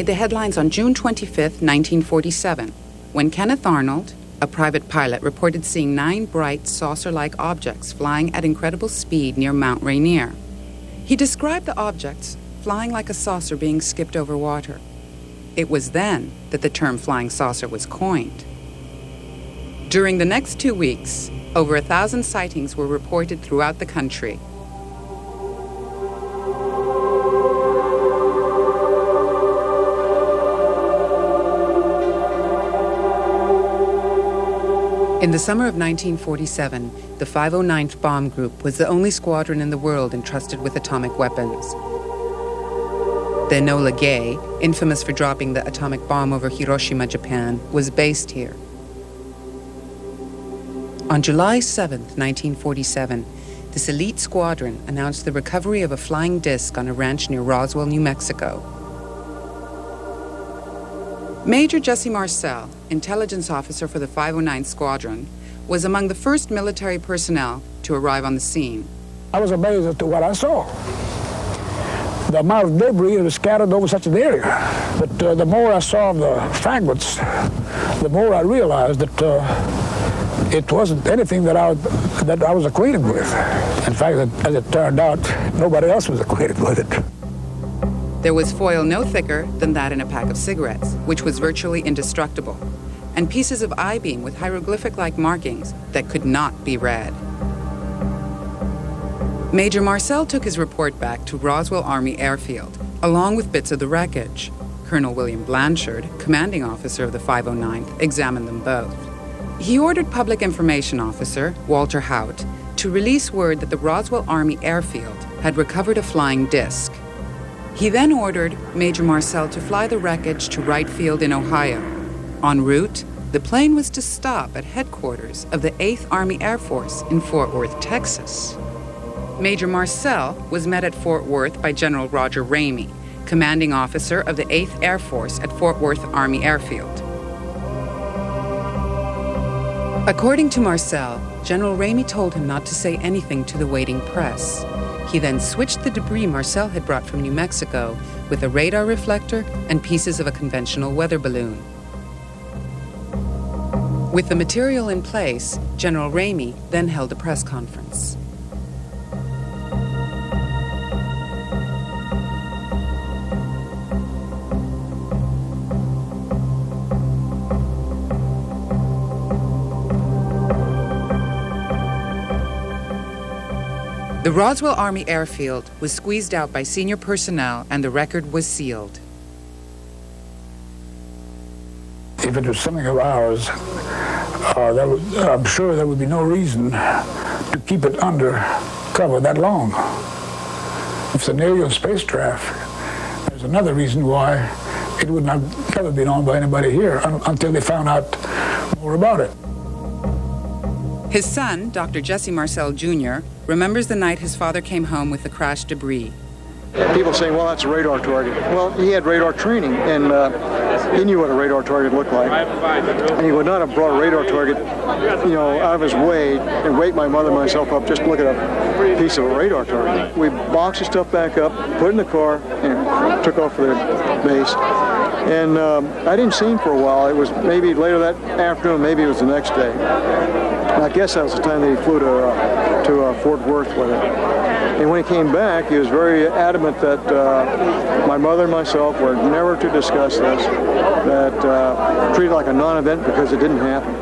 made the headlines on June 25, 1947, when Kenneth Arnold, a private pilot, reported seeing 9 bright saucer-like objects flying at incredible speed near Mount Rainier. He described the objects flying like a saucer being skipped over water. It was then that the term flying saucer was coined. During the next 2 weeks, over 1,000 sightings were reported throughout the country. In the summer of 1947, the 509th Bomb Group was the only squadron in the world entrusted with atomic weapons. The Enola Gay, infamous for dropping the atomic bomb over Hiroshima, Japan, was based here. On July 7, 1947, this elite squadron announced the recovery of a flying disc on a ranch near Roswell, New Mexico. Major Jesse Marcel, intelligence officer for the 509th Squadron, was among the first military personnel to arrive on the scene. I was amazed at what I saw. The amount of debris that was scattered over such an area. But the more I saw the fragments, the more I realized that it wasn't anything that I was acquainted with. In fact, as it turned out, nobody else was acquainted with it. There was foil no thicker than that in a pack of cigarettes, which was virtually indestructible, and pieces of I-beam with hieroglyphic-like markings that could not be read. Major Marcel took his report back to Roswell Army Airfield, along with bits of the wreckage. Colonel William Blanchard, commanding officer of the 509th, examined them both. He ordered Public Information Officer Walter Haut to release word that the Roswell Army Airfield had recovered a flying disc. He then ordered Major Marcel to fly the wreckage to Wright Field in Ohio. En route, the plane was to stop at headquarters of the 8th Army Air Force in Fort Worth, Texas. Major Marcel was met at Fort Worth by General Roger Ramey, commanding officer of the 8th Air Force at Fort Worth Army Airfield. According to Marcel, General Ramey told him not to say anything to the waiting press. He then switched the debris Marcel had brought from New Mexico with a radar reflector and pieces of a conventional weather balloon. With the material in place, General Ramey then held a press conference. The Roswell Army Airfield was squeezed out by senior personnel and the record was sealed. If it was something of ours, I'm sure there would be no reason to keep it under cover that long. If it's an aerial spacecraft, there's another reason why it would not ever be known by anybody here until they found out more about it. His son, Dr. Jesse Marcel Jr., remembers the night his father came home with the crashed debris. People saying, well, that's a radar target. Well, he had radar training, and he knew what a radar target looked like. And he would not have brought a radar target, out of his way and wake my mother and myself up just to look at a piece of a radar target. We boxed the stuff back up, put it in the car, and took off for the base. And I didn't see him for a while. It was maybe later that afternoon, maybe it was the next day. And I guess that was the time that he flew to Fort Worth with it. And when he came back, he was very adamant that my mother and myself were never to discuss this, that treated it like a non-event because it didn't happen.